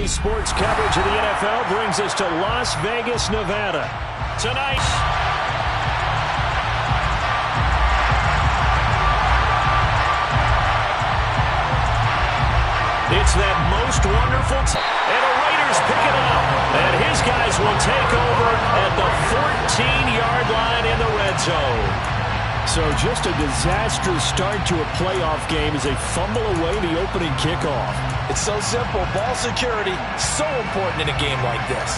Daily sports coverage of the NFL brings us to Las Vegas, Nevada. Tonight, it's that most wonderful and the Raiders pick it up. And his guys will take over at the 14-yard line in the red zone. So just a disastrous start to a playoff game as they fumble away the opening kickoff. It's so simple. Ball security, so important in a game like this.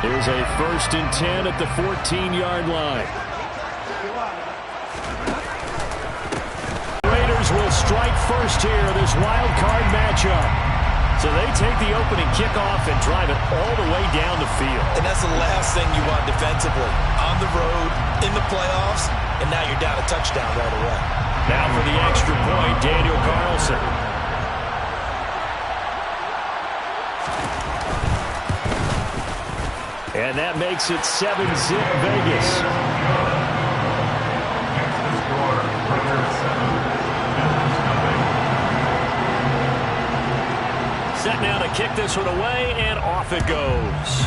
Here's a 1st and 10 at the 14-yard line. Raiders will strike first here, this wild card matchup. So they take the opening kickoff and drive it all the way down the field. And that's the last thing you want defensively. On the road, in the playoffs, and now you're down a touchdown right away. Now for the extra point, Daniel Carlson. And that makes it 7-zip Vegas. Set now to kick this one away, and off it goes.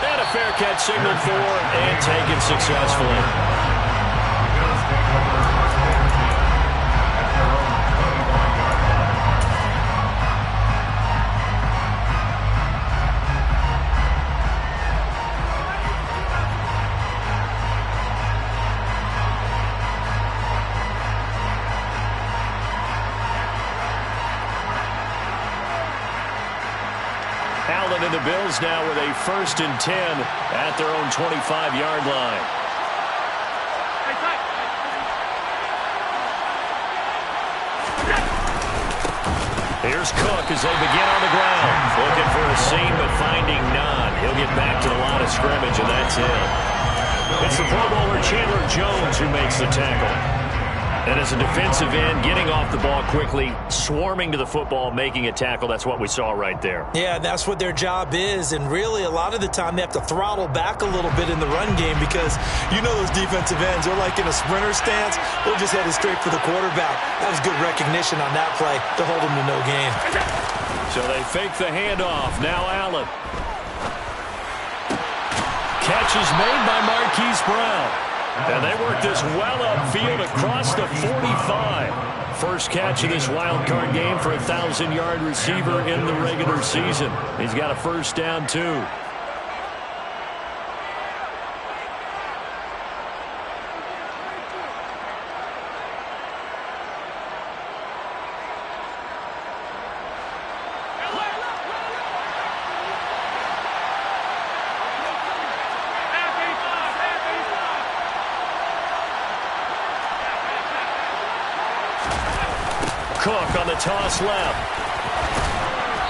And a fair catch signaled for and taken successfully. Allen and the Bills now with a 1st and 10 at their own 25-yard line. Here's Cook as they begin on the ground. Looking for a seam, but finding none. He'll get back to the line of scrimmage, and that's it. It's the Pro Bowler Chandler Jones who makes the tackle. And as a defensive end, getting off the ball quickly, swarming to the football, making a tackle, that's what we saw right there. Yeah, that's what their job is. And really, a lot of the time, they have to throttle back a little bit in the run game because you know those defensive ends, they're like in a sprinter stance. They're just headed straight for the quarterback. That was good recognition on that play to hold them to no gain. So they fake the handoff. Now Allen. Catch is made by Marquise Brown. And they work this well upfield across the 45. First catch of this wild card game for a 1,000-yard receiver in the regular season. He's got a first down, too. Cook on the toss left.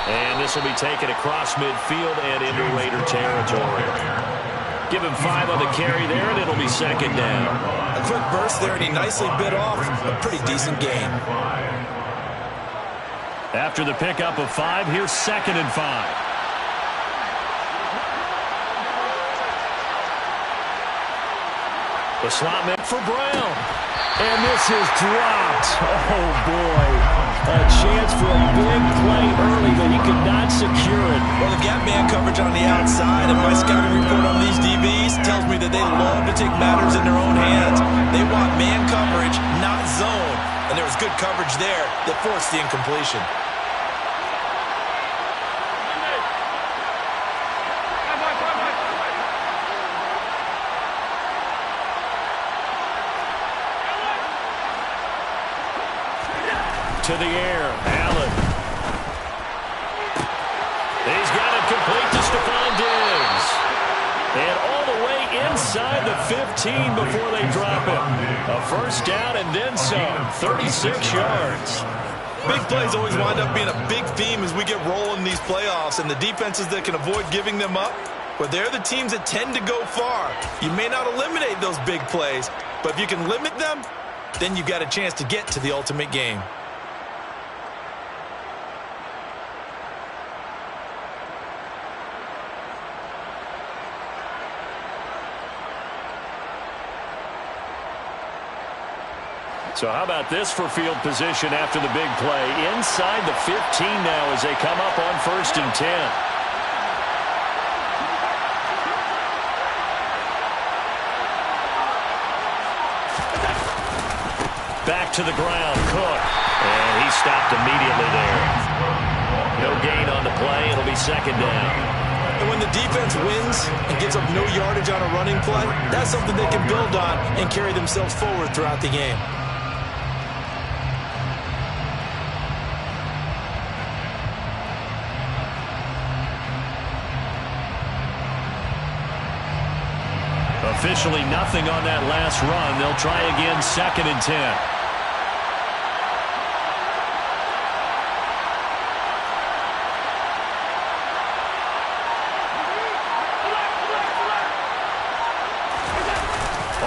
And this will be taken across midfield and into Raider territory. Give him 5 on the carry there, and it'll be 2nd down. A quick burst there, and he nicely bit off a pretty decent gain. After the pickup of 5, here's 2nd and 5. The slot man for Brown. And this is dropped. Oh, boy. A chance for a big play early, but he could not secure it. Well, the gap man coverage on the outside, and my scouting report on these DBs tells me that they love to take matters in their own hands. They want man coverage, not zone. And there was good coverage there that forced the incompletion. To the air, Allen. He's got it complete to Stephon Diggs. And all the way inside the 15 before they drop him. A first down and then some, 36 yards. Big plays always wind up being a big theme as we get rolling in these playoffs, and the defenses that can avoid giving them up, well, they're the teams that tend to go far. You may not eliminate those big plays, but if you can limit them, then you've got a chance to get to the ultimate game. So how about this for field position after the big play? Inside the 15 now as they come up on 1st and 10. Back to the ground, Cook. And he stopped immediately there. No gain on the play. It'll be 2nd down. And when the defense wins and gives up no yardage on a running play, that's something they can build on and carry themselves forward throughout the game. Officially nothing on that last run. They'll try again 2nd and 10.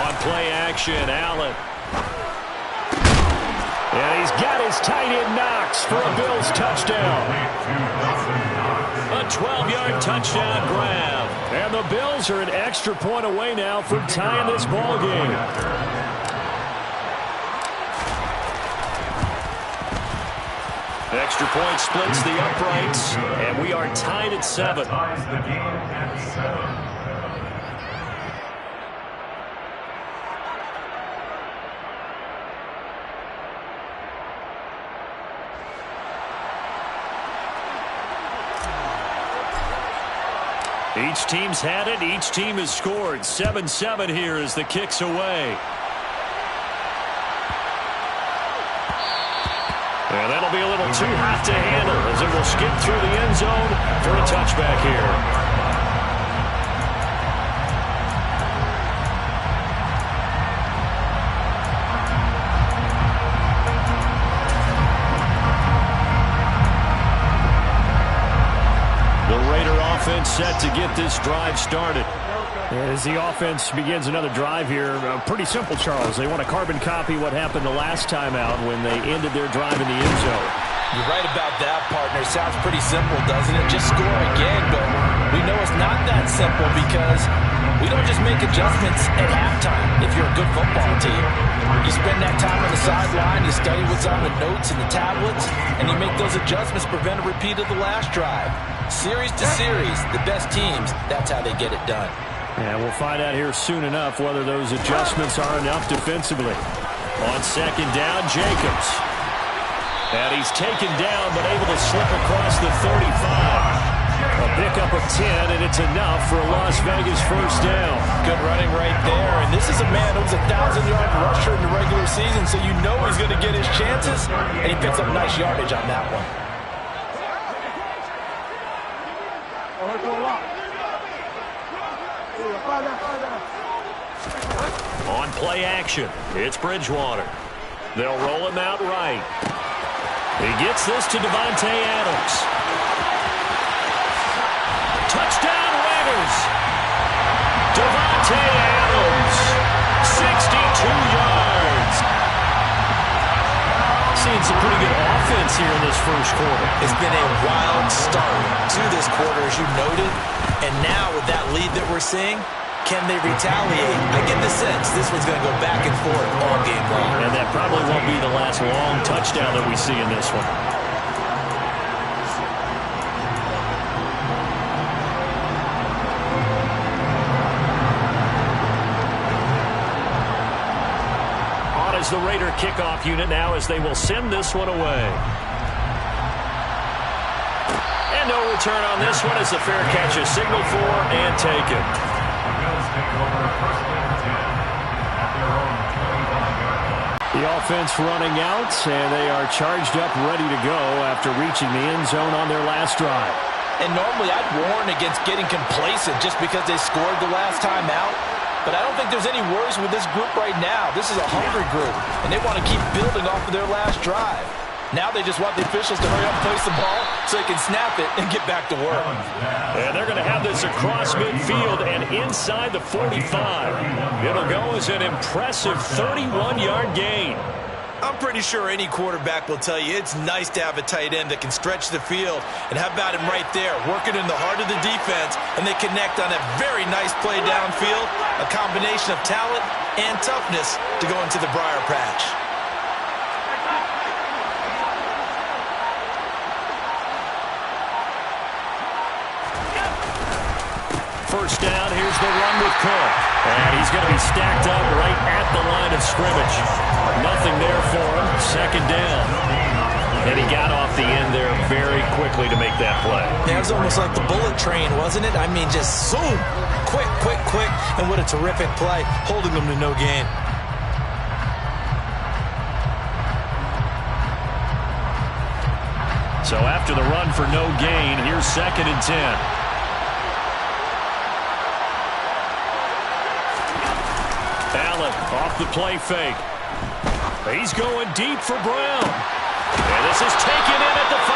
On play action, Allen. And he's got his tight end Knox for a Bills touchdown. A 12-yard touchdown grab. And the Bills are an extra point away now from tying this ball game. Extra point splits the uprights, and we are tied at 7. Each team's had it. Each team has scored. 7-7 here as the kick's away. And that'll be a little too hot to handle as it will skip through the end zone for a touchback here. Set to get this drive started. As the offense begins another drive here, pretty simple, Charles. They want to carbon copy what happened the last time out when they ended their drive in the end zone. You're right about that, partner. Sounds pretty simple, doesn't it? Just score again, but we know it's not that simple because we don't just make adjustments at halftime if you're a good football team. You spend that time on the sideline, you study what's on the notes and the tablets, and you make those adjustments to prevent a repeat of the last drive. Series to series, the best teams, that's how they get it done. And we'll find out here soon enough whether those adjustments are enough defensively. On 2nd down, Jacobs. And he's taken down but able to slip across the 35. A pickup of 10, and it's enough for a Las Vegas 1st down. Good running right there, and this is a man who was a 1,000-yard rusher in the regular season, so you know he's going to get his chances, and he picks up nice yardage on that one. On play action, it's Bridgewater. They'll roll him out right. He gets this to Davante Adams. Touchdown Raiders! Davante Adams, 62 yards. Seeing some pretty good offense here in this first quarter. It's been a wild start to this quarter, as you noted. And now with that lead that we're seeing, can they retaliate? I get the sense this one's going to go back and forth all game long. And that probably won't be the last long touchdown that we see in this one. On is the Raider kickoff unit now as they will send this one away. And no return on this one as the fair catch is signaled for and taken. The offense running out, and they are charged up, ready to go after reaching the end zone on their last drive. And normally I'd warn against getting complacent just because they scored the last time out. But I don't think there's any worries with this group right now. This is a hungry group, and they want to keep building off of their last drive. Now they just want the officials to hurry up and place the ball so they can snap it and get back to work. And they're going to have this across midfield and inside the 45. It'll go as an impressive 31-yard gain. I'm pretty sure any quarterback will tell you it's nice to have a tight end that can stretch the field. And how about him right there, working in the heart of the defense, and they connect on a very nice play downfield, a combination of talent and toughness to go into the briar patch. first down. Here's the run with Cook. And he's going to be stacked up right at the line of scrimmage. Nothing there for him. Second down. And he got off the end there very quickly to make that play. Yeah, it was almost like the bullet train, wasn't it? I mean, just zoom. Quick, quick, quick. And what a terrific play, holding them to no gain. So after the run for no gain, here's 2nd and 10. Allen off the play fake. He's going deep for Brown. And this is taken in at the 5.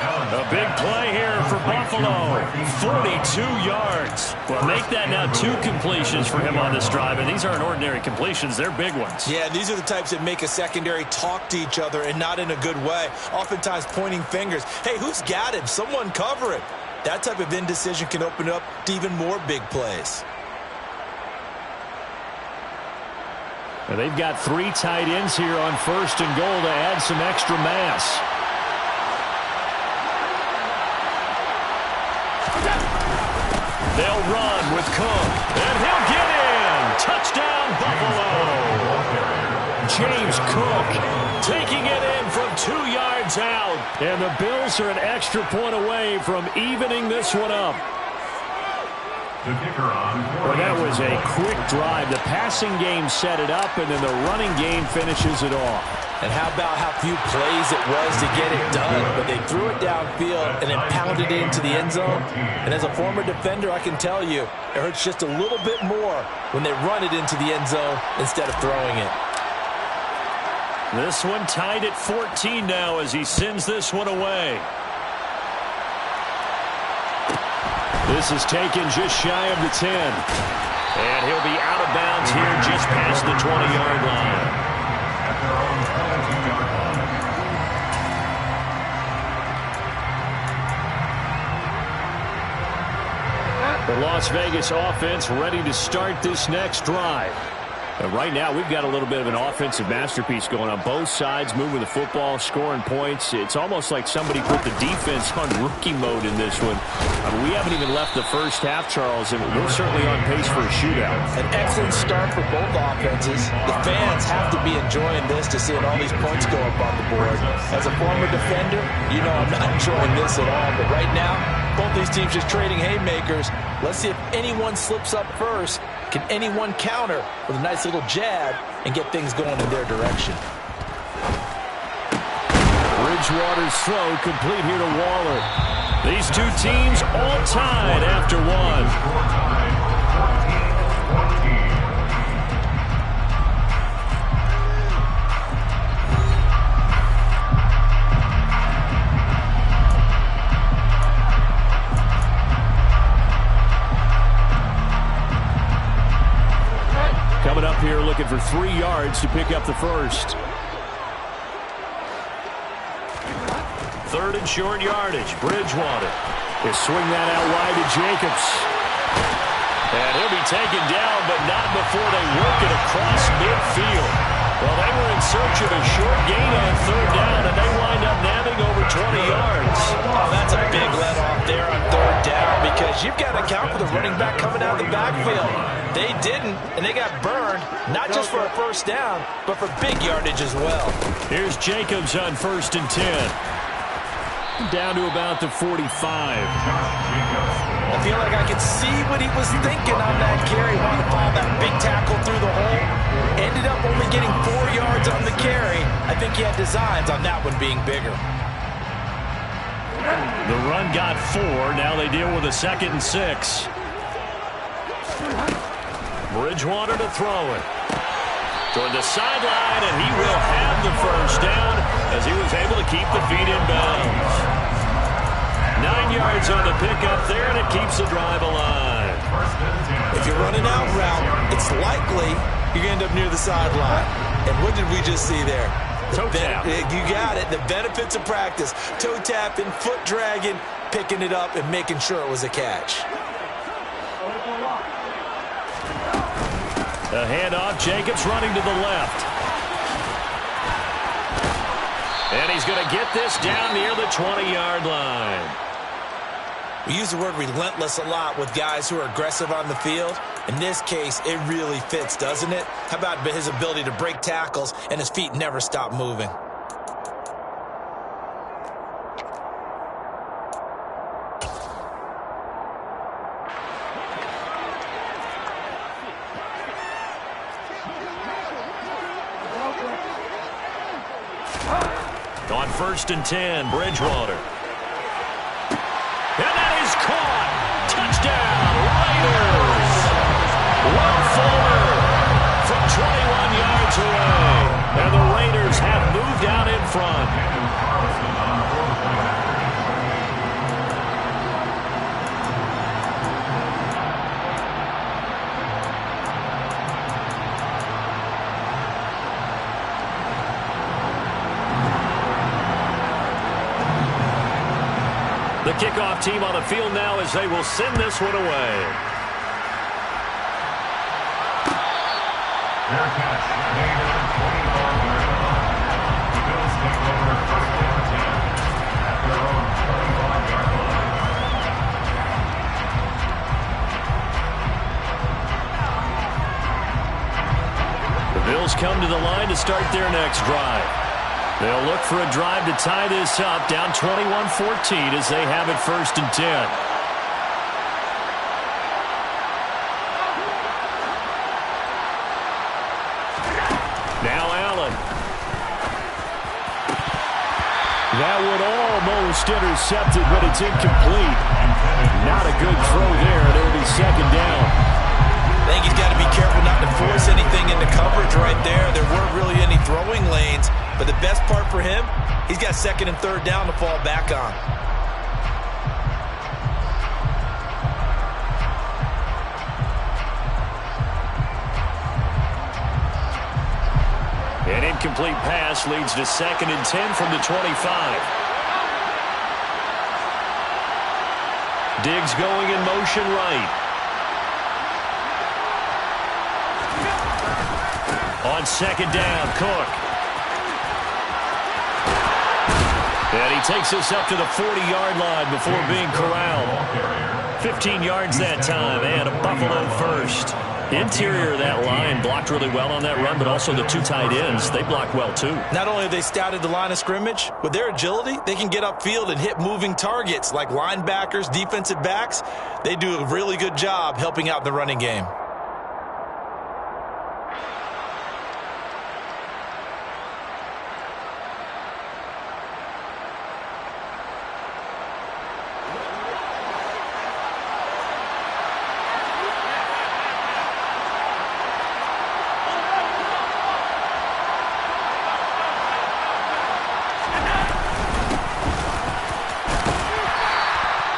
A big play here for Buffalo. 42 yards. Well, make that now 2 completions for him on this drive. And these aren't ordinary completions. They're big ones. Yeah, these are the types that make a secondary talk to each other and not in a good way. Oftentimes pointing fingers. Hey, who's got him? Someone cover it. That type of indecision can open up to even more big plays. And they've got 3 tight ends here on 1st and goal to add some extra mass. They'll run with Cook, and he'll get in. Touchdown, Buffalo. James Cook taking it in from 2 yards out. And the Bills are an extra point away from evening this one up. Well, that was a quick drive. The passing game set it up, and then the running game finishes it off. And how about how few plays it was to get it done? But they threw it downfield and then pounded it into the end zone. And as a former defender, I can tell you, it hurts just a little bit more when they run it into the end zone instead of throwing it. This one tied at 14 now as he sends this one away. This is taken just shy of the 10. And he'll be out of bounds here just past the 20-yard line. The Las Vegas offense ready to start this next drive. Right now, we've got a little bit of an offensive masterpiece going on both sides, moving the football, scoring points. It's almost like somebody put the defense on rookie mode in this one. We haven't even left the first half, Charles, and we're certainly on pace for a shootout. An excellent start for both offenses. The fans have to be enjoying this to seeing all these points go up on the board. As a former defender, you know I'm not enjoying this at all. But right now, both these teams just trading haymakers. Let's see if anyone slips up first. Can anyone counter with a nice little jab and get things going in their direction? Bridgewater's throw complete here to Waller. These two teams all tied after one. Coming up here looking for 3 yards to pick up the first. 3rd and short yardage. Bridgewater. They swing that out wide to Jacobs. And he'll be taken down, but not before they work it across midfield. Well, they were in search of a short gain on 3rd down, and they wind up nabbing over 20 yards. Oh, that's a big let off there on 3rd down because you've got to account for the running back coming out of the backfield. They didn't, and they got burned, not just for a first down, but for big yardage as well. Here's Jacobs on 1st and 10. Down to about the 45. I feel like I could see what he was thinking on that carry. Wanted to follow that big tackle through the hole. Ended up only getting 4 yards on the carry. I think he had designs on that one being bigger. The run got 4. Now they deal with a 2nd and 6. Bridgewater to throw it. Toward the sideline, and he will have the first down as he was able to keep the feet in bounds. 9 yards on the pickup there, and it keeps the drive alive. If you're running out route, it's likely you're going to end up near the sideline. And what did we just see there? Toe tap. You got it. The benefits of practice. Toe tapping, foot dragging, picking it up, and making sure it was a catch. A handoff, Jacobs running to the left. And he's going to get this down near the 20-yard line. We use the word relentless a lot with guys who are aggressive on the field. In this case, it really fits, doesn't it? How about his ability to break tackles and his feet never stop moving? On 1st and 10, Bridgewater. And that is caught. Touchdown, Raiders. Will Fuller from 21 yards away. And the Raiders have moved out in front. The kickoff team on the field now as they will send this one away. Their catch, made at the 20-yard line. The Bills take over 1st and 10 at their own 21-yard line. The Bills come to the line to start their next drive. They'll look for a drive to tie this up, down 21-14 as they have it 1st and 10. Now Allen. That one almost intercepted, but it's incomplete. Not a good throw there, and it'll be 2nd down. I think he's got to be careful not to force anything into coverage right there. There weren't really any throwing lanes, but the best part for him, he's got 2nd and 3rd down to fall back on. An incomplete pass leads to 2nd and 10 from the 25. Diggs going in motion right. On 2nd down, Cook. And he takes us up to the 40-yard line before being corralled. 15 yards that time, and a Buffalo 1st. Interior of that line blocked really well on that run, but also the 2 tight ends, they blocked well too. Not only have they scouted the line of scrimmage, with their agility, they can get upfield and hit moving targets like linebackers, defensive backs. They do a really good job helping out in the running game.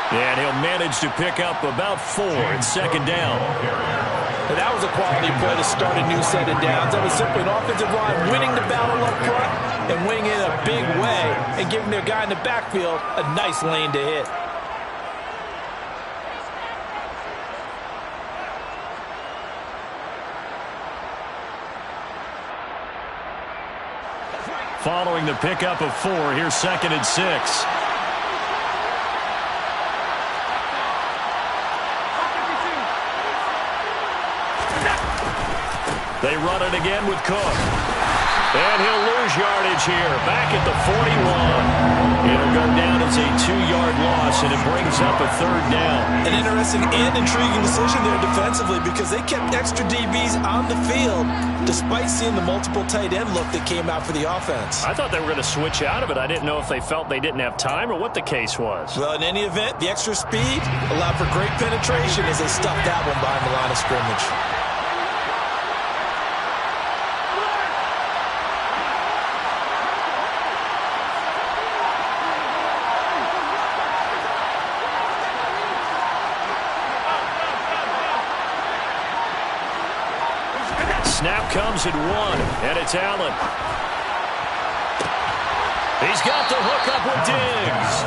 And he'll manage to pick up about 4 at 2nd down. And that was a quality play to start a new set of downs. That was simply an offensive line winning the battle up front and winning it in a big way and giving their guy in the backfield a nice lane to hit. Following the pickup of 4, here's 2nd and 6. They run it again with Cook. And he'll lose yardage here, back at the 41. It'll go down as a 2-yard loss, and it brings up a 3rd down. An interesting and intriguing decision there defensively because they kept extra DBs on the field despite seeing the multiple tight end look that came out for the offense. I thought they were going to switch out of it. I didn't know if they felt they didn't have time or what the case was. Well, in any event, the extra speed allowed for great penetration as they stuffed that one behind the line of scrimmage. Snap comes at 1, and it's Allen. He's got the hook up with Diggs.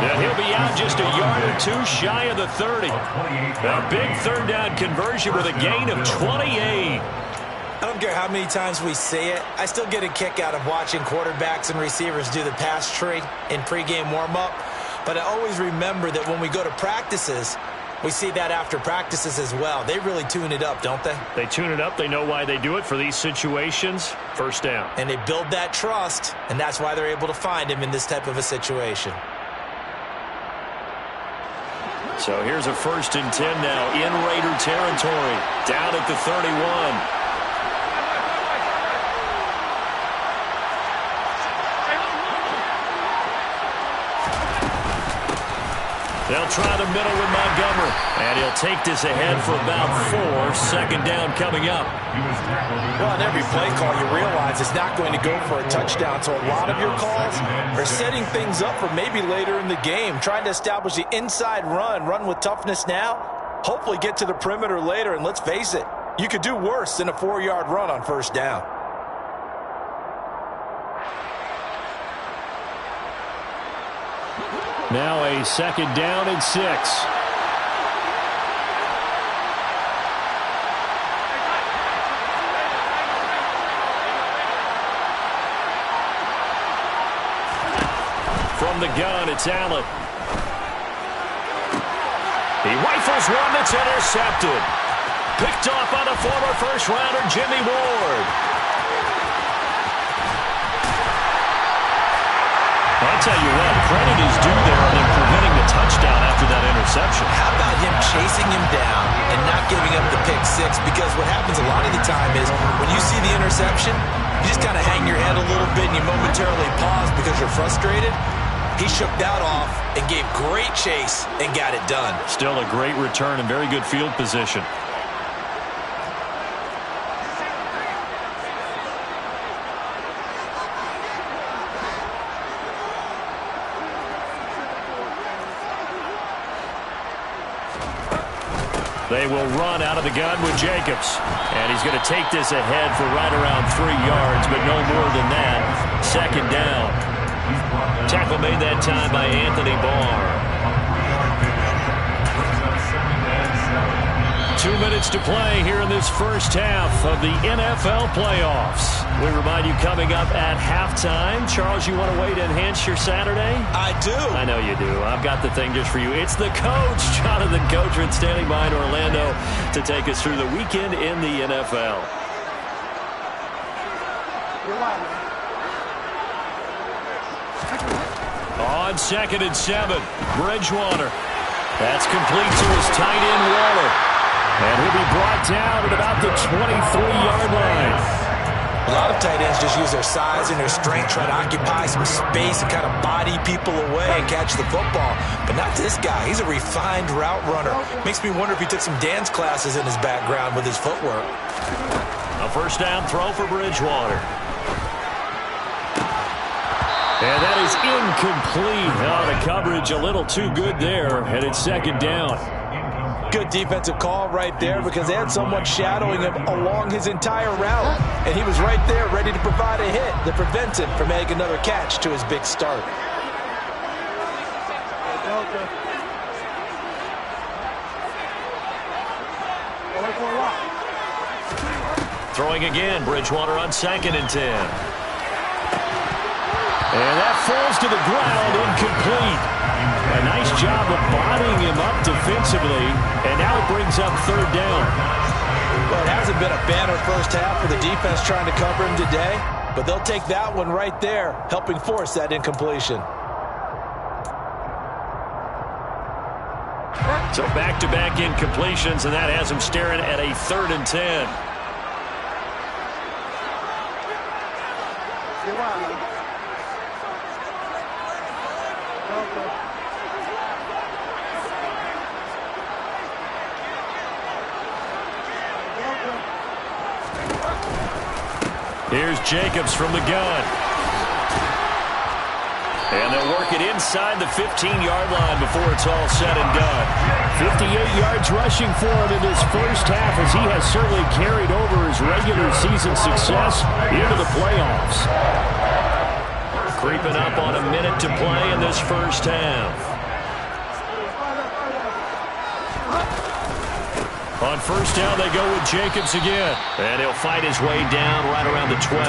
And he'll be out just a yard or 2 shy of the 30. A big 3rd down conversion with a gain of 28. I don't care how many times we say it, I still get a kick out of watching quarterbacks and receivers do the pass tree in pregame warm-up. but I always remember that when we go to practices, we see that after practices as well. They really tune it up, don't they? They tune it up. They know why they do it for these situations. First down. And they build that trust, and that's why they're able to find him in this type of a situation. So here's a 1st and 10 now in Raider territory. Down at the 31. They'll try the middle with Montgomery. And he'll take this ahead for about 4. 2nd down coming up. Well, in every play call, you realize it's not going to go for a touchdown. So a lot of your calls are setting things up for maybe later in the game, trying to establish the inside run with toughness now, hopefully get to the perimeter later. And let's face it, you could do worse than a 4-yard run on 1st down. Now a 2nd down and 6. From the gun, it's Allen. He rifles one that's intercepted. Picked off by the former first-rounder Jimmy Ward. I'll tell you what, credit is due there in preventing the touchdown after that interception. How about him chasing him down and not giving up the pick 6? Because what happens a lot of the time is when you see the interception, you just kind of hang your head a little bit and you momentarily pause because you're frustrated. He shook that off and gave great chase and got it done. Still a great return and very good field position. They will run out of the gun with Jacobs. And he's going to take this ahead for right around 3 yards, but no more than that. 2nd down. Tackle made that time by Anthony Barr. 2 minutes to play here in this first half of the NFL playoffs. We remind you coming up at halftime. Charles, you want a way to enhance your Saturday? I do. I know you do. I've got the thing just for you. It's the coach, Jonathan Cochran, standing by in Orlando to take us through the weekend in the NFL. On 2nd and 7, Bridgewater. That's complete to his tight end, Waller. And he'll be brought down at about the 23-yard line. A lot of tight ends just use their size and their strength, try to occupy some space and kind of body people away and catch the football. But not this guy. He's a refined route runner. Makes me wonder if he took some dance classes in his background with his footwork. A 1st down throw for Bridgewater. And that is incomplete. Oh, the coverage a little too good there, and it's 2nd down. Good defensive call right there because they had someone shadowing him along his entire route. And he was right there ready to provide a hit that prevents him from making another catch to his big start. Throwing again, Bridgewater on 2nd and 10. And that falls to the ground, incomplete. A nice job of bodying him up defensively, and now it brings up 3rd down. Well, it hasn't been a banner first half for the defense trying to cover him today, but they'll take that one right there, helping force that incompletion. So back-to-back incompletions, and that has him staring at a 3rd and 10. Here's Jacobs from the gun. And they'll work it inside the 15-yard line before it's all said and done. 58 yards rushing for him in this first half, as he has certainly carried over his regular season success into the playoffs. Creeping up on a minute to play in this first half. On 1st down, they go with Jacobs again. And he'll fight his way down right around the 12.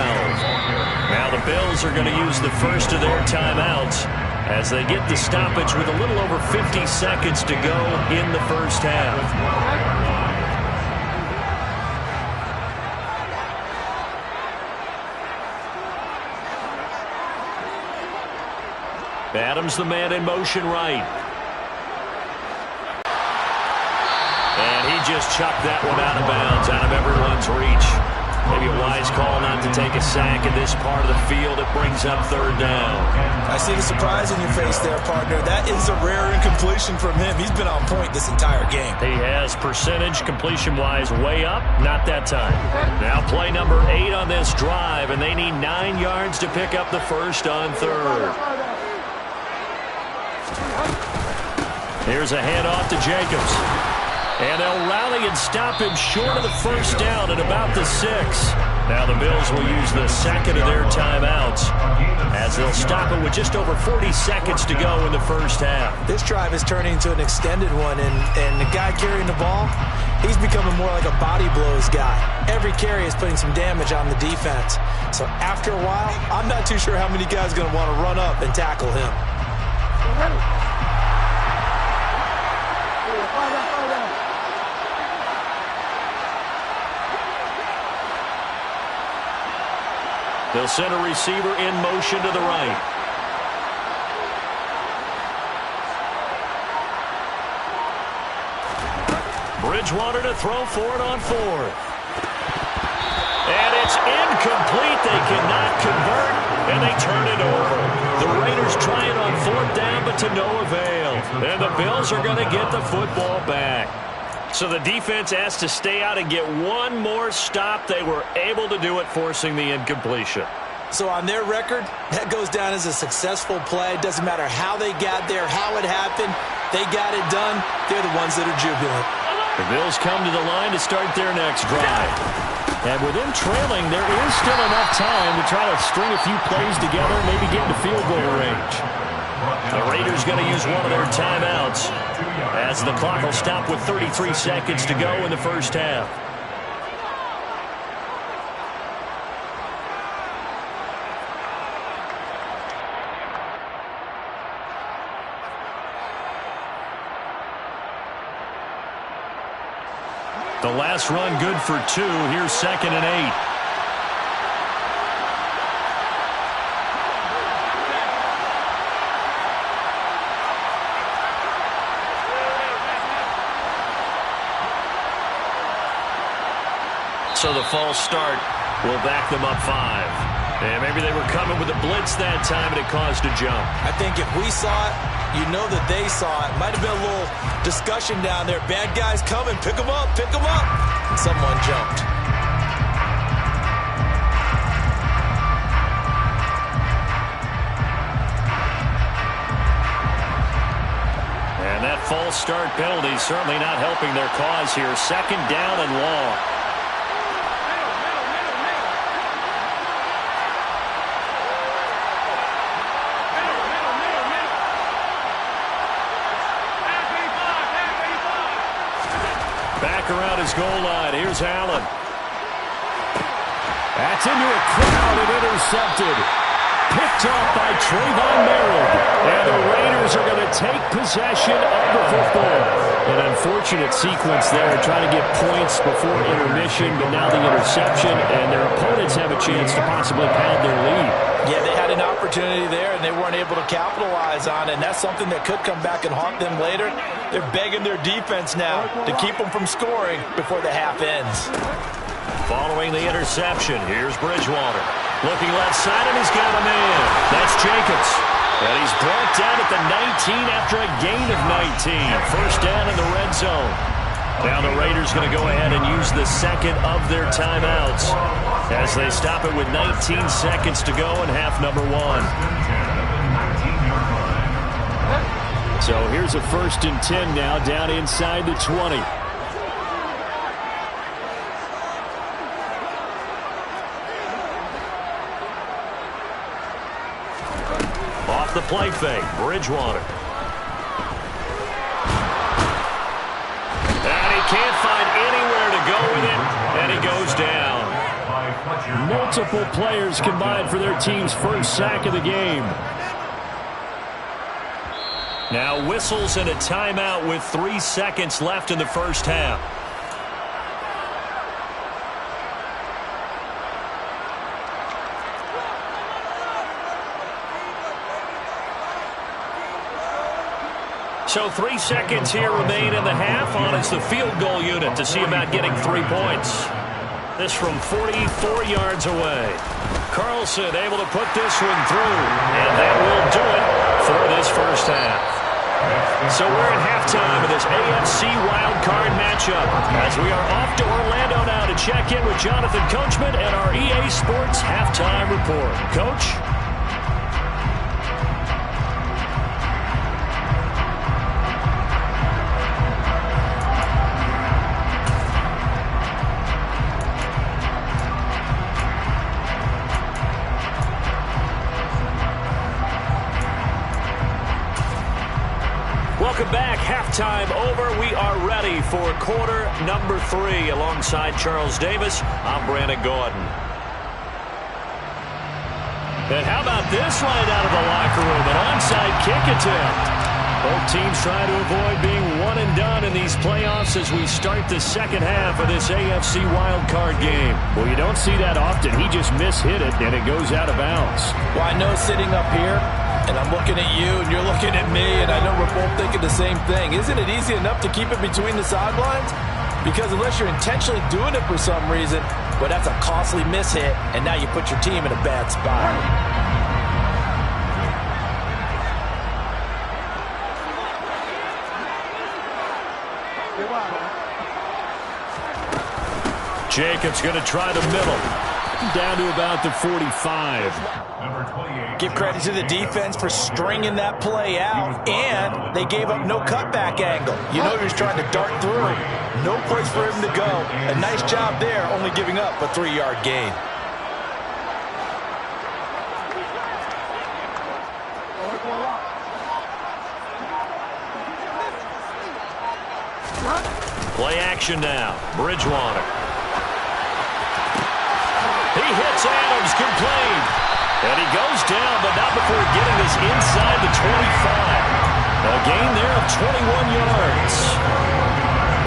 Now the Bills are going to use the first of their timeouts as they get the stoppage with a little over 50 seconds to go in the first half. Adams, the man in motion right. And he just chucked that one out of bounds, out of everyone's reach. Maybe a wise call not to take a sack in this part of the field. It brings up third down. I see the surprise in your face there, partner. That is a rare incompletion from him. He's been on point this entire game. He has percentage completion-wise way up. Not that time. Now play number 8 on this drive, and they need 9 yards to pick up the first on third. Here's a handoff to Jacobs. And they'll rally and stop him short of the first down at about the 6. Now the Bills will use the second of their timeouts as they'll stop it with just over 40 seconds to go in the first half. This drive is turning into an extended one, and the guy carrying the ball, he's becoming more like a body blows guy. Every carry is putting some damage on the defense. So after a while, I'm not too sure how many guys are going to want to run up and tackle him. They'll send a receiver in motion to the right. Bridgewater to throw for it on 4th. And it's incomplete. They cannot convert, and they turn it over. The Raiders try it on 4th down, but to no avail. And the Bills are going to get the football back. So the defense asked to stay out and get one more stop. They were able to do it, forcing the incompletion. So on their record, that goes down as a successful play. It doesn't matter how they got there, how it happened. They got it done. They're the ones that are jubilant. The Bills come to the line to start their next drive. And with them trailing, there is still enough time to try to string a few plays together and maybe get into field goal range. The Raiders going to use one of their timeouts as the clock will stop with 33 seconds to go in the first half. The last run good for 2. Here's 2nd and 8. So the false start will back them up 5. And maybe they were coming with a blitz that time, and it caused a jump. I think if we saw it, you know that they saw it. Might have been a little discussion down there. Bad guys coming. Pick them up. Pick them up. And someone jumped. And that false start penalty certainly not helping their cause here. 2nd down and long. Around his goal line. Here's Allen. That's into a crowd and intercepted. Picked off by Trayvon Merritt. And the Raiders are going to take possession of the football. An unfortunate sequence there, trying to get points before intermission, but now the interception, and their opponents have a chance to possibly pad their lead. Yeah, they had an opportunity there, and they weren't able to capitalize on it, and that's something that could come back and haunt them later. They're begging their defense now to keep them from scoring before the half ends. Following the interception, here's Bridgewater. Looking left side, and he's got a man. That's Jacobs. And he's brought down at the 19 after a gain of 19. First down in the red zone. Now the Raiders going to go ahead and use the second of their timeouts as they stop it with 19 seconds to go in half number 1. So here's a 1st and 10 now down inside the 20. Off the play fake, Bridgewater. And he can't find anywhere to go with it, and he goes down. Multiple players combined for their team's first sack of the game. Now whistles and a timeout with 3 seconds left in the first half. So 3 seconds here remain in the half. On is the field goal unit to see about getting 3 points. This from 44 yards away. Carlson able to put this one through. And that will do it for this first half. So we're at halftime of this AFC wildcard matchup as we are off to Orlando now to check in with Jonathan Coachman and our EA Sports halftime report. Coach? Welcome back. Halftime over. We are ready for quarter number 3. Alongside Charles Davis, I'm Brandon Gordon. And how about this right out of the locker room? An onside kick attempt. Both teams trying to avoid being one and done in these playoffs as we start the second half of this AFC wildcard game. Well, you don't see that often. He just mishit it, and it goes out of bounds. Well, I know sitting up here, and I'm looking at you, and you're looking at me, and I know we're both thinking the same thing. Isn't it easy enough to keep it between the sidelines? Because unless you're intentionally doing it for some reason, well, that's a costly mishit, and now you put your team in a bad spot. Jacobs going to try the middle. Down to about the 45. Give credit to the defense for stringing that play out, and they gave up no cutback angle. You know he was trying to dart through. No place for him to go. A nice job there, only giving up a 3-yard gain. Play action now. Bridgewater. He hits Adams, complete. And he goes down, but not before getting this inside the 25. A gain there of 21 yards.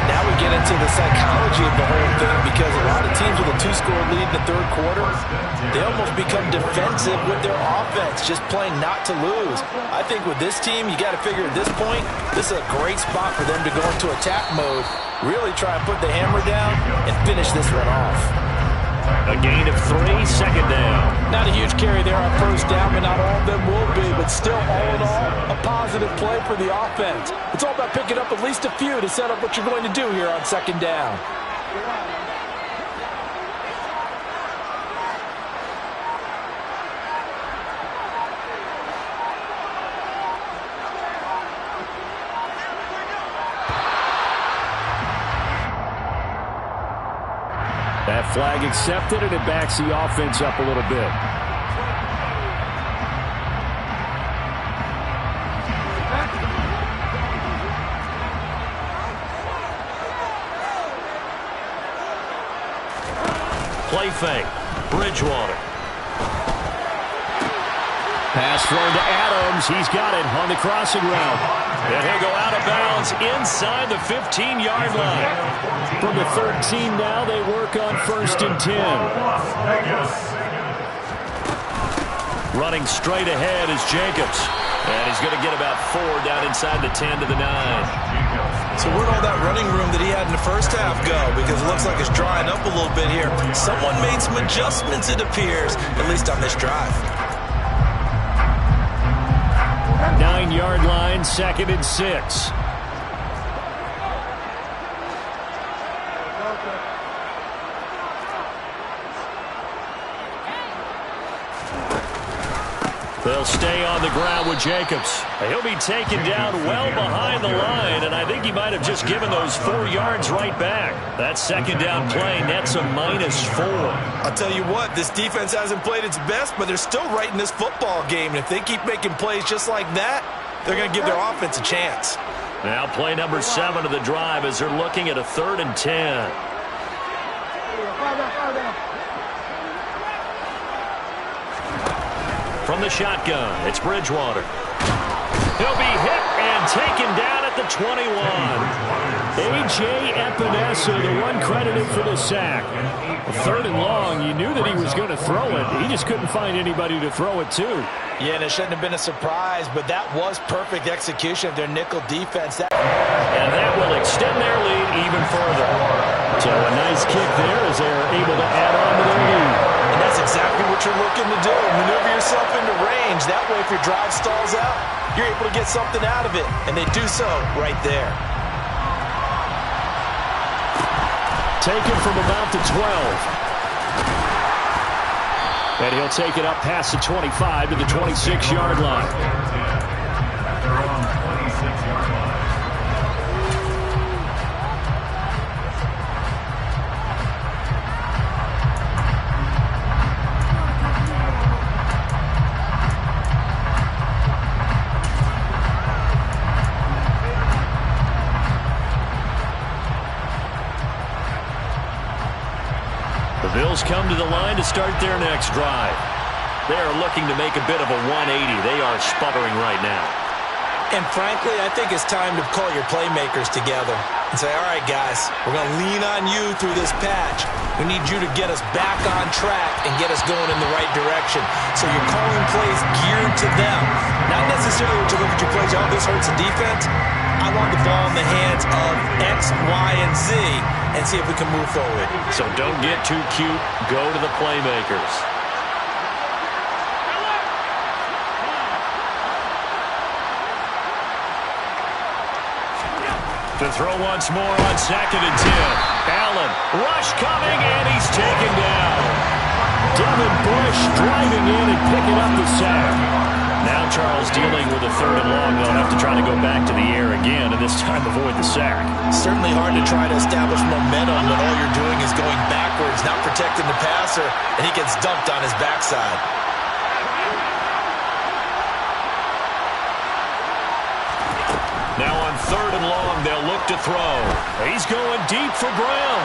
Now we get into the psychology of the whole thing, because a lot of teams with a 2-score lead in the third quarter, they almost become defensive with their offense, just playing not to lose. I think with this team, you got to figure at this point, this is a great spot for them to go into attack mode, really try and put the hammer down and finish this one off. A gain of 3, second down. Not a huge carry there on first down, but not all of them will be. But still, all in all, a positive play for the offense. It's all about picking up at least a few to set up what you're going to do here on second down. That flag accepted, and it backs the offense up a little bit. Play fake. Bridgewater. Pass thrown to Adams. He's got it on the crossing route. And he'll go out of bounds inside the 15-yard line. From the 13 now, they work on 1st and 10. Running straight ahead is Jacobs. And he's going to get about 4 down inside the 10 to the 9. So where'd all that running room that he had in the first half go? Because it looks like it's drying up a little bit here. Someone made some adjustments, it appears, at least on this drive. 9-yard line, 2nd and 6. They'll stay on the ground with Jacobs. He'll be taken down well behind the line, and I think he might have just given those 4 yards right back. That second down play nets a -4. I'll tell you what, this defense hasn't played its best, but they're still right in this football game. And if they keep making plays just like that, they're going to give their offense a chance. Now play number 7 of the drive as they're looking at a 3rd and 10. From the shotgun, it's Bridgewater. He'll be hit and And taken down at the 21. A.J. Epinesa, the one credited for the sack. 3rd and long, you knew that he was going to throw it. He just couldn't find anybody to throw it to. Yeah, and it shouldn't have been a surprise, but that was perfect execution of their nickel defense. And that will extend their lead even further. So a nice kick there as they are able to add on to their lead. And that's exactly what you're looking to do. Maneuver yourself into range. That way, if your drive stalls out, you're able to get something out of it. And they do so right there. Taken from about the 12. And he'll take it up past the 25 to the 26-yard line. The Bills come to the line to start their next drive. They are looking to make a bit of a 180. They are sputtering right now. And frankly, I think it's time to call your playmakers together and say, all right, guys, we're going to lean on you through this patch. We need you to get us back on track and get us going in the right direction. So you're calling plays geared to them. Not necessarily what you look at your plays, oh, this hurts the defense. I want the ball in the hands of X, Y, and Z and see if we can move forward. So don't get too cute. Go to the playmakers. To throw once more on 2nd and 10. Allen, rush coming, and he's taken down. Devin Bush driving in and picking up the sack. Now Charles dealing with a 3rd and long. They'll have to try to go back to the air again, and this time avoid the sack. Certainly hard to try to establish momentum when all you're doing is going backwards, not protecting the passer, and he gets dumped on his backside. Now on 3rd and long, they'll look to throw. He's going deep for Brown.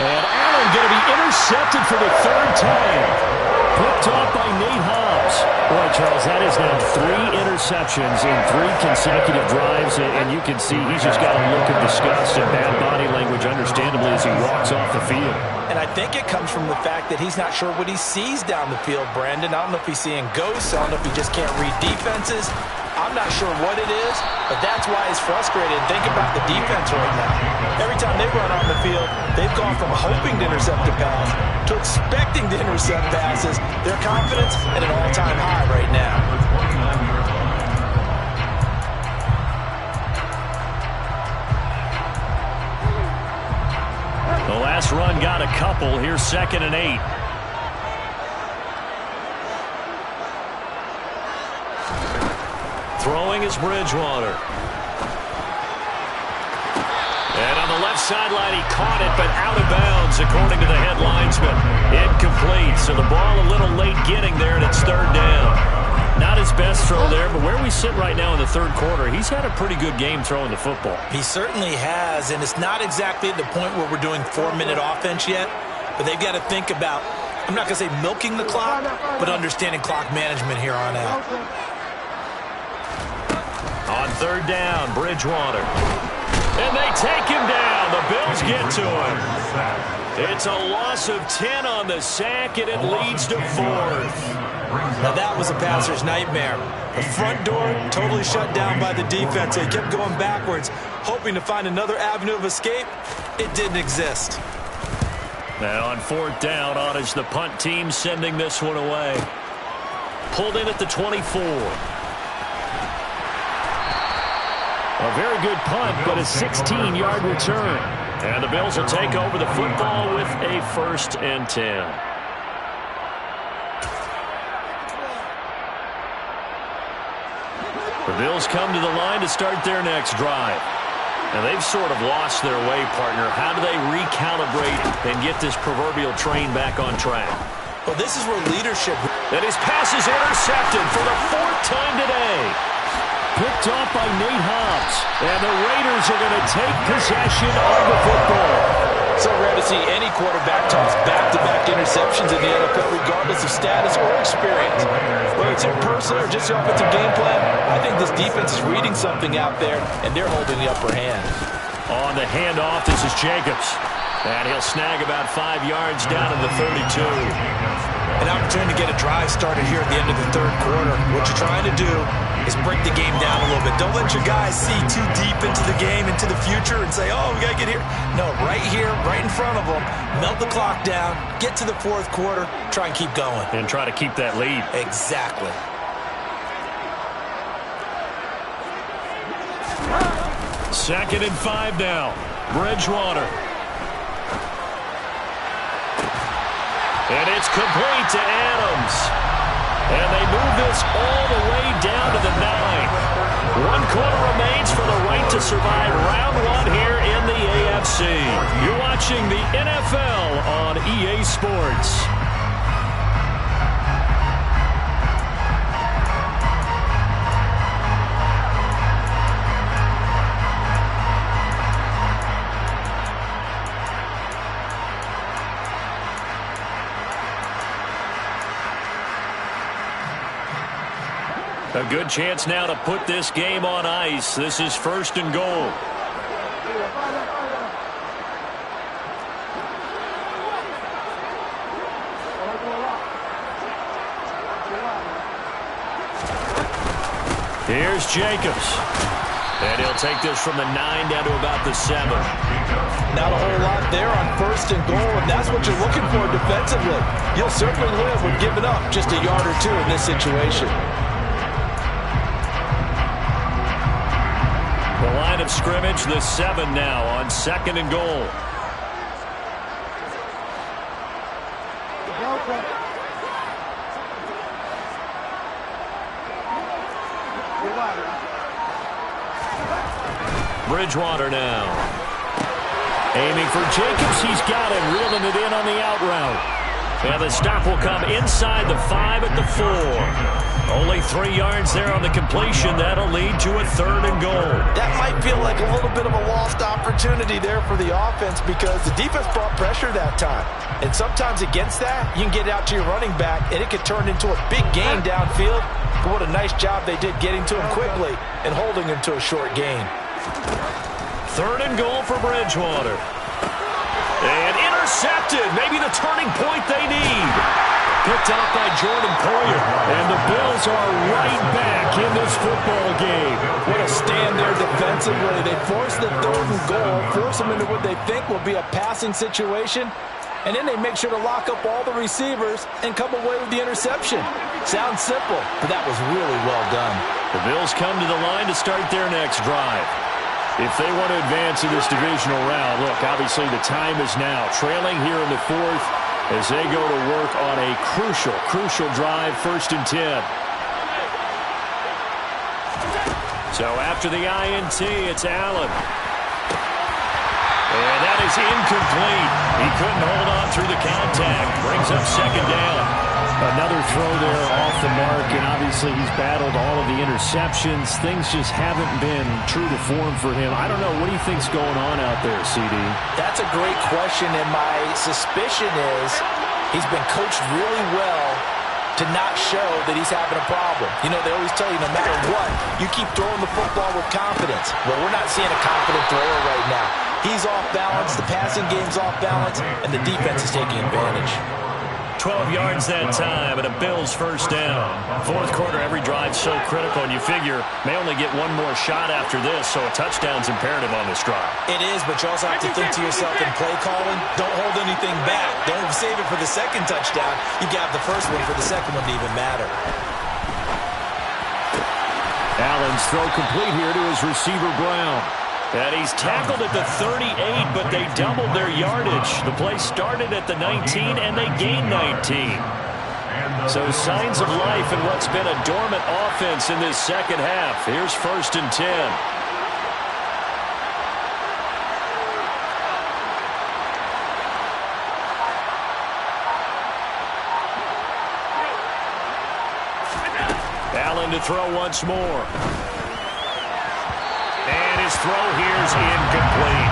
And Allen going to be intercepted for the 3rd time. Picked off by Nate Hobbs. Boy, Charles, that is now 3 interceptions in 3 consecutive drives, and you can see he's just got a look of disgust and bad body language, understandably, as he walks off the field. And I think it comes from the fact that he's not sure what he sees down the field, Brandon. I don't know if he's seeing ghosts. I don't know if he just can't read defenses. I'm not sure what it is, but that's why he's frustrated. Think about the defense right now. Every time they run on the field, they've gone from hoping to intercept a pass to expecting to intercept passes. Their confidence at an all-time high right now. The last run got a couple. Here's 2nd and 8. Throwing is Bridgewater. And on the left sideline, he caught it, but out of bounds, according to the head linesman. Incomplete, so the ball a little late getting there, and it's 3rd down. Not his best throw there, but where we sit right now in the 3rd quarter, he's had a pretty good game throwing the football. He certainly has, and it's not exactly at the point where we're doing 4-minute offense yet, but they've got to think about, I'm not going to say milking the clock, but understanding clock management here on out. On 3rd down, Bridgewater. And they take him down. The Bills get to him. It's a loss of 10 on the sack, and it leads to 4th. Now that was a passer's nightmare. The front door totally shut down by the defense. They kept going backwards, hoping to find another avenue of escape. It didn't exist. Now on 4th down, on is the punt team sending this one away. Pulled in at the 24. A very good punt, but a 16-yard return. And the Bills will take over the football with a 1st and 10. The Bills come to the line to start their next drive. And they've sort of lost their way, partner. How do they recalibrate and get this proverbial train back on track? Well, this is where leadership... And his pass is intercepted for the 4th time today. Picked off by Nate Hobbs. And the Raiders are going to take possession of the football. It's so rare to see any quarterback toss back-to-back interceptions in the NFL, regardless of status or experience. Whether it's in person or just the offensive game plan, I think this defense is reading something out there, and they're holding the upper hand. On the handoff, this is Jacobs. And he'll snag about 5 yards down to the 32. An opportunity to get a drive started here at the end of the third quarter. What you're trying to do is break the game down a little bit. Don't let your guys see too deep into the game, into the future, and say, oh, we got to get here. No, right here, right in front of them. Melt the clock down, get to the fourth quarter, try and keep going. And try to keep that lead. Exactly. Second and 5 now. Bridgewater. And it's complete to Adams. And they move this all the way down to the 9. 1 quarter remains for the right to survive round 1 here in the AFC. You're watching the NFL on EA Sports. A good chance now to put this game on ice. This is first and goal. Here's Jacobs. And he'll take this from the 9 down to about the 7. Not a whole lot there on first and goal, and that's what you're looking for defensively. You'll certainly live with giving up just a yard or 2 in this situation. The line of scrimmage, the 7 now on second and goal. Bridgewater now. Aiming for Jacobs. He's got him, reeling it in on the out route. And the stop will come inside the 5 at the 4. Only 3 yards there on the completion. That'll lead to a third and goal. That might feel like a little bit of a lost opportunity there for the offense because the defense brought pressure that time. And sometimes against that, you can get out to your running back, and it could turn into a big gain downfield. But what a nice job they did getting to him quickly and holding him to a short gain. Third and goal for Bridgewater. And intercepted. Maybe the turning point they need. Picked off by Jordan Poyer. And the Bills are right back in this football game. What a stand there defensively. They force the third and goal, force them into what they think will be a passing situation, and then they make sure to lock up all the receivers and come away with the interception. Sounds simple, but that was really well done. The Bills come to the line to start their next drive. If they want to advance in this divisional round, look, obviously the time is now. Trailing here in the 4th as they go to work on a crucial drive, 1st and 10. So after the INT, it's Allen. And that is incomplete. He couldn't hold on through the contact. Brings up second down. Another throw there off the mark, and obviously he's battled all of the interceptions. Things just haven't been true to form for him. I don't know. What do you think's going on out there, CD? That's a great question, and my suspicion is he's been coached really well to not show that he's having a problem. You know, they always tell you no matter what, you keep throwing the football with confidence. Well, we're not seeing a confident thrower right now. He's off balance, the passing game's off balance, and the defense is taking advantage. 12 yards that time, and a Bills first down. 4th quarter, every drive's so critical, and you figure may only get one more shot after this, so a touchdown's imperative on this drive. It is, but you also have to think to yourself in play calling, don't hold anything back. Don't save it for the second touchdown. You got the first one for the second one to even matter. Allen's throw complete here to his receiver, Brown. And he's tackled at the 38, but they doubled their yardage. The play started at the 19, and they gained 19. So signs of life in what's been a dormant offense in this second half. Here's 1st and 10. Allen to throw once more. And his throw here is incomplete.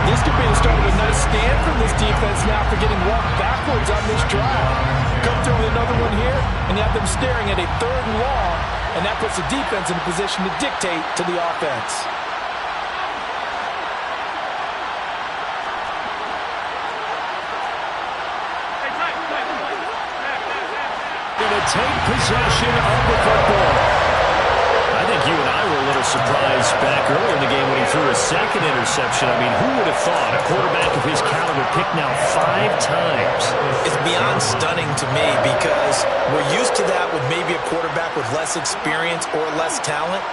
This could be the start of a nice stand from this defense now for getting walked backwards on this drive. Come through with another one here, and you have them staring at a 3rd and long, and that puts the defense in a position to dictate to the offense. Going to take possession of the football. I think you and I were a little surprised back early in the game when he threw a 2nd interception. I mean, who would have thought a quarterback of his caliber picked now 5 times? It's beyond stunning to me because we're used to that with maybe a quarterback with less experience or less talent.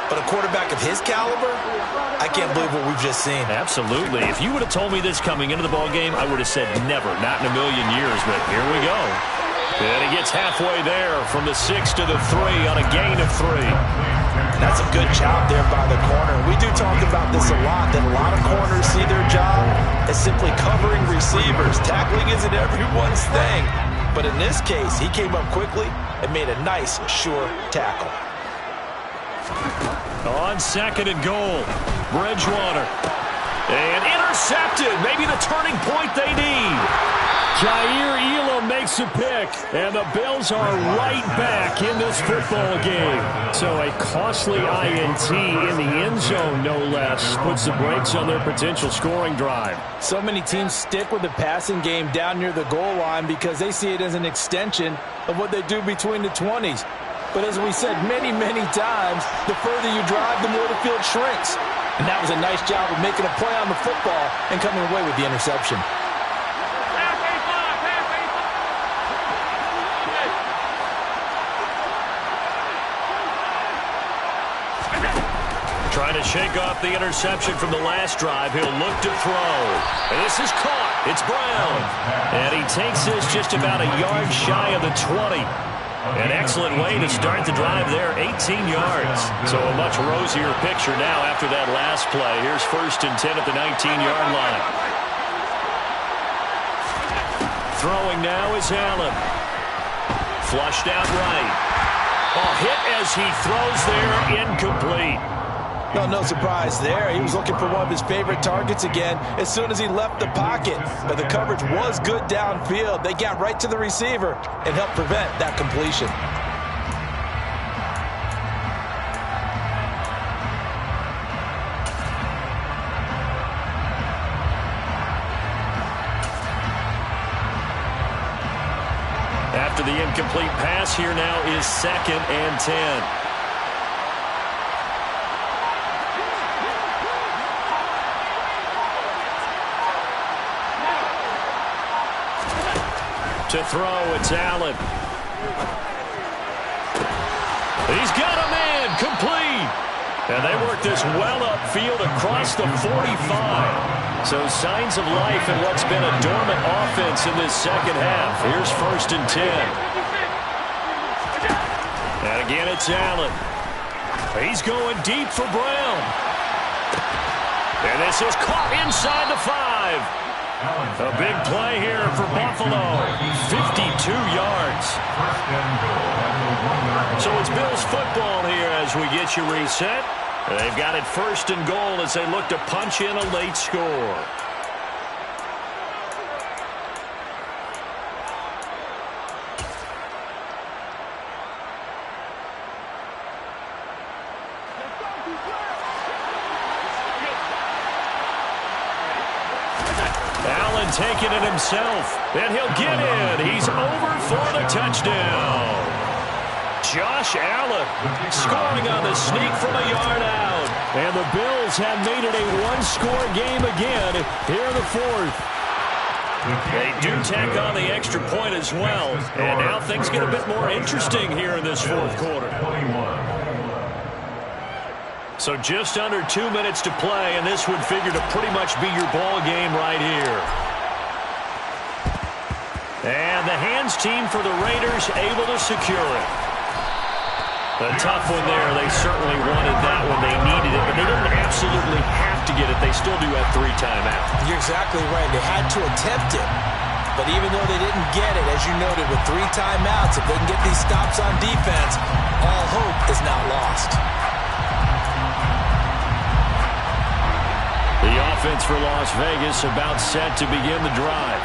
But a quarterback of his caliber, I can't believe what we've just seen. Absolutely. If you would have told me this coming into the ballgame, I would have said never, not in a million years. But here we go. And he gets halfway there from the 6 to the 3 on a gain of 3. That's a good job there by the corner. We do talk about this a lot, that a lot of corners see their job as simply covering receivers. Tackling isn't everyone's thing. But in this case, he came up quickly and made a nice, sure tackle. On 2nd and goal, Bridgewater. And intercepted. Maybe the turning point they need. Jair Elam makes a pick, and the Bills are right back in this football game. So a costly INT in the end zone, no less, puts the brakes on their potential scoring drive. So many teams stick with the passing game down near the goal line because they see it as an extension of what they do between the 20s. But as we said many, many times, the further you drive, the more the field shrinks. And that was a nice job of making a play on the football and coming away with the interception. Trying to shake off the interception from the last drive. He'll look to throw. And this is caught. It's Brown. And he takes this just about a yard shy of the 20. An excellent way to start the drive there, 18 yards. So a much rosier picture now after that last play. Here's 1st and 10 at the 19-yard line. Throwing now is Allen. Flushed out right. Hit as he throws there, incomplete. No surprise there. He was looking for one of his favorite targets again as soon as he left the pocket. But the coverage was good downfield. They got right to the receiver and helped prevent that completion. After the incomplete pass, here now is 2nd and 10. To throw, it's Allen. He's got a man, complete. And they work this well upfield across the 45. So signs of life in what's been a dormant offense in this 2nd half. Here's 1st and 10. And again, it's Allen. He's going deep for Brown. And this is caught inside the 5. A big play here for Buffalo. 52 yards. So it's Bills football here as we get you reset. They've got it 1st and goal as they look to punch in a late score. Allen taking it himself, and he'll get in. He's over for the touchdown. Josh Allen scoring on the sneak from a yard out. And the Bills have made it a one-score game again here in the 4th. They do tack on the extra point as well. And now things get a bit more interesting here in this 4th quarter. So just under 2 minutes to play, and this would figure to pretty much be your ball game right here. And the hands team for the Raiders able to secure it. A tough one there. They certainly wanted that one. They needed it, but they didn't absolutely have to get it. They still do have 3 timeouts. You're exactly right. They had to attempt it. But even though they didn't get it, as you noted, with 3 timeouts, if they can get these stops on defense, all hope is not lost. The The offense for Las Vegas about set to begin the drive.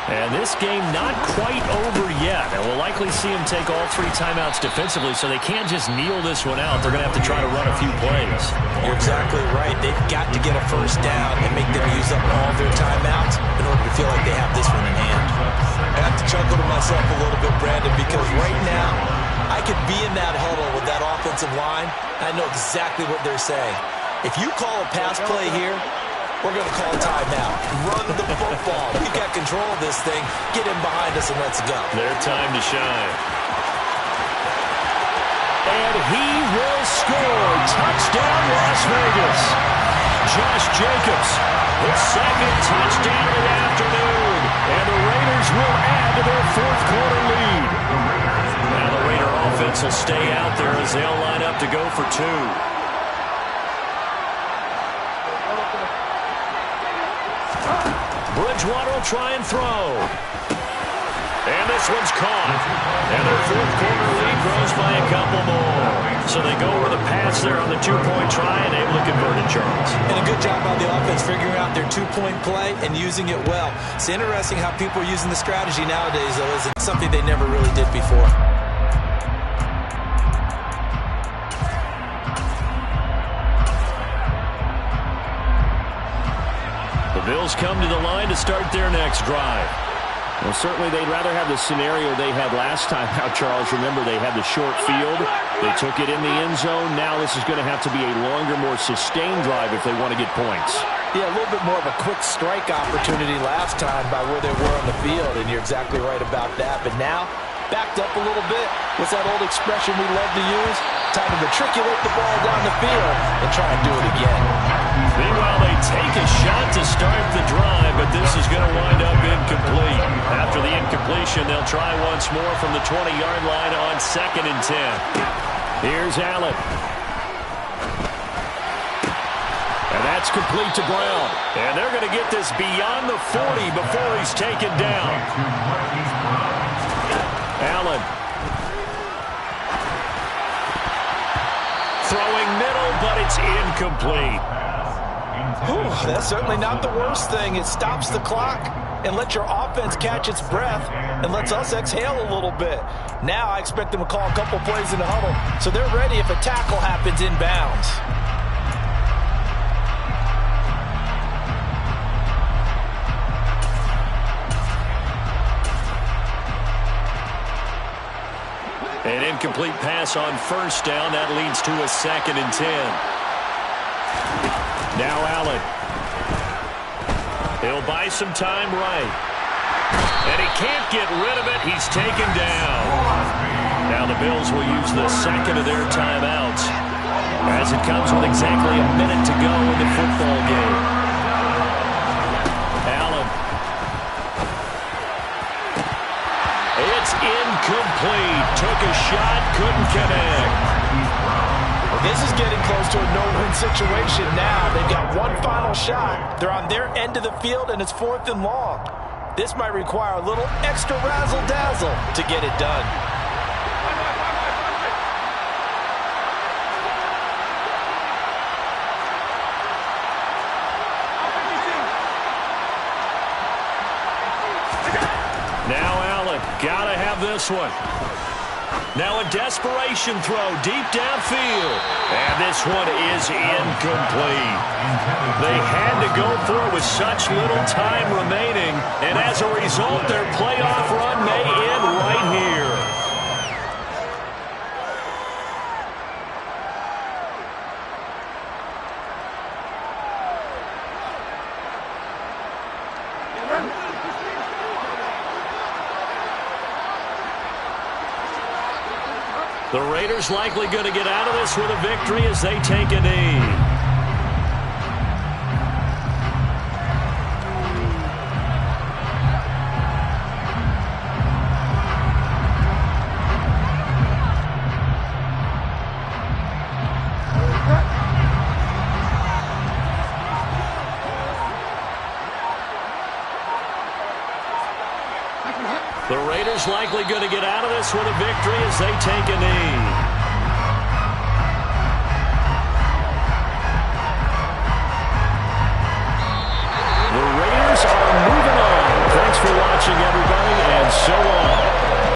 And this game not quite over yet. And we'll likely see them take all 3 timeouts defensively, so they can't just kneel this one out. They're going to have to try to run a few plays. You're exactly right. They've got to get a first down and make them use up all their timeouts in order to feel like they have this one in hand. I have to chuckle to myself a little bit, Brandon, because right now I could be in that huddle with that offensive line. I know exactly what they're saying. If you call a pass play here, we're going to call a timeout. Run the football. We got control of this thing. Get him behind us and let's go. Their time to shine. And he will score. Touchdown, Las Vegas. Josh Jacobs, his second touchdown of the afternoon. And the Raiders will add to their 4th quarter lead. Now the Raider offense will stay out there as they'll line up to go for 2. Bridgewater will try and throw. And this one's caught. And their 4th quarter lead grows by a couple more. So they go with a pass there on the 2-point try and able to convert it, Charles. And a good job by the offense figuring out their 2-point play and using it well. It's interesting how people are using the strategy nowadays, though, isn't it? Something they never really did before. Bills come to the line to start their next drive. Well, certainly they'd rather have the scenario they had last time. Now, Charles, remember they had the short field. They took it in the end zone. Now this is going to have to be a longer, more sustained drive if they want to get points. Yeah, a little bit more of a quick strike opportunity last time by where they were on the field, and you're exactly right about that. But now, backed up a little bit. What's that old expression we love to use? Time to matriculate the ball down the field and try and do it again. Meanwhile, they take a shot to start the drive, but this is going to wind up incomplete. After the incompletion, they'll try once more from the 20-yard line on 2nd and 10. Here's Allen. And that's complete to Brown. And they're going to get this beyond the 40 before he's taken down. Allen. Throwing middle, but it's incomplete. Whew, that's certainly not the worst thing. It stops the clock and lets your offense catch its breath and lets us exhale a little bit. Now I expect them to call a couple plays in the huddle so they're ready if a tackle happens inbounds. An incomplete pass on 1st down. That leads to a 2nd and 10. Now Allen. He'll buy some time right. And he can't get rid of it. He's taken down. Now the Bills will use the 2nd of their timeouts as it comes with exactly a minute to go in the football game. Allen. It's incomplete. Took a shot, couldn't connect. Well, this is getting close to a no-win situation now. They've got one final shot. They're on their end of the field, and it's 4th and long. This might require a little extra razzle-dazzle to get it done. Now Allen, gotta have this one. Now a desperation throw deep downfield. And this one is incomplete. They had to go for it with such little time remaining. And as a result, their playoff run may end right here. The Raiders likely going to get out of this with a victory as they take a knee. The Raiders likely going to get out of this with a victory as they take a knee. watching, everybody, and so long.